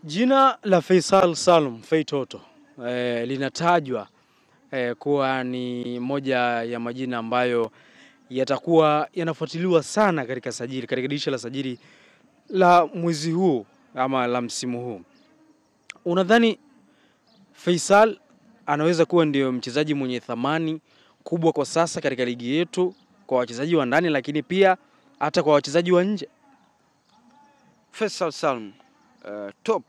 Jina la Faisal Salum Feitoto linatajwa kuwa ni moja ya majina ambayo yatakuwa yanafuatiliwa sana katika sajili, katika dirisha la sajili la mwezi huu ama la msimu huu. Unadhani Faisal anaweza kuwa ndio mchezaji mwenye thamani kubwa kwa sasa katika ligi yetu kwa wachezaji wa ndani, lakini pia hata kwa wachezaji wa nje? Faisal Salum top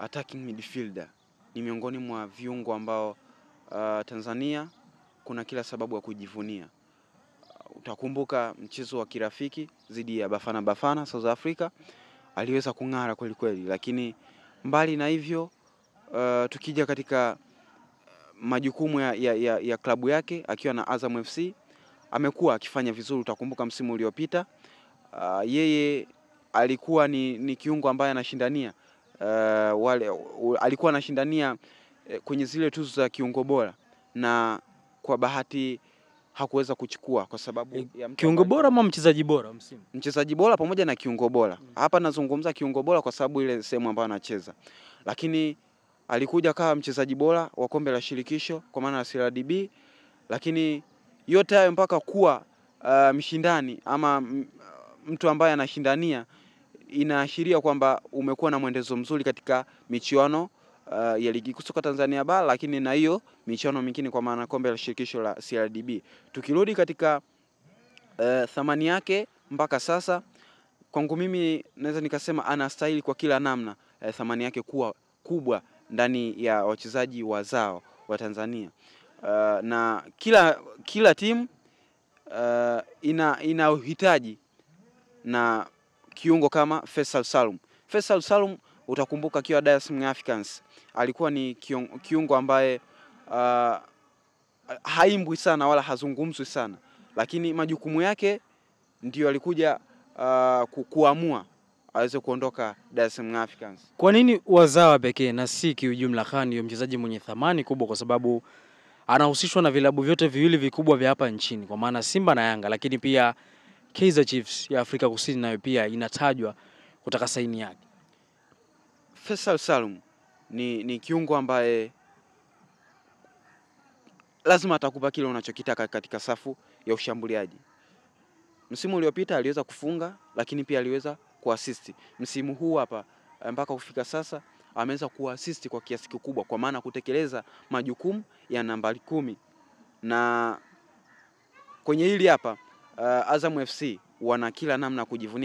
attacking midfielder, ni miongoni mwa viungo ambao Tanzania kuna kila sababu ya kujivunia. Utakumbuka mchezo wa kirafiki dhidi ya Bafana South Africa, aliweza kung'ara kweli kweli, lakini mbali na hivyo tukija katika majukumu ya klabu yake akiwa na Azam FC amekuwa akifanya vizuri. Utakumbuka msimu uliopita yeye alikuwa ni kiungo ambaye anashindania alikuwa anashindania kwenye zile tuzo za kiungo bora, na kwa bahati hakuweza kuchukua kwa sababu ya kiungo bora ama mchezaji bora msimu. Mchezaji bora pamoja na kiungo bora. Hapa nazungumza kiungo bora kwa sababu ile sehemu ambayo anacheza. Lakini alikuja kama mchezaji bora wa kombe la shirikisho kwa maana ya CRDB, lakini yote hayo mpaka kuwa mshindani ama mtu ambaye anashindania, inaashiria kwamba umekuwa na mwendezo mzuri katika michuano ya ligi kusoka Tanzania bara, lakini na hiyo michuano mingine kwa maana kombe la shirikisho la CRDB. Tukirudi katika thamani yake mpaka sasa, kwangu mimi naweza nikasema anastahili kwa kila namna thamani yake kuwa kubwa ndani ya wachezaji wazao wa Tanzania. Na kila timu ina uhitaji na kiungo kama Faisal Salum. Faisal Salum utakumbuka akiwa Dar es Salaam Africans alikuwa ni kiungo ambaye haimbwi sana wala hazungumzwi sana, lakini majukumu yake ndio alikuja kuamua aweze kuondoka Dar es Salaam Africans. Kwa nini wazawa pekee na si kiujumla? Khan ndio mchezaji mwenye thamani kubwa kwa sababu anahusishwa na vilabu vyote viwili vikubwa vya hapa nchini kwa maana Simba na Yanga, lakini pia Kaizer Chiefs ya Afrika Kusini nayo pia inatajwa kutaka saini yake. Faisal Salum ni kiungo ambaye lazima atakupa kile unachokitaka katika safu ya ushambuliaji. Msimu uliopita aliweza kufunga, lakini pia aliweza kuassist. Msimu huu hapa mpaka kufika sasa ameweza kuassist kwa kiasi kikubwa, kwa maana kutekeleza majukumu ya nambari 10. Na kwenye hili hapa Azam FC wana kila namna kujivunia.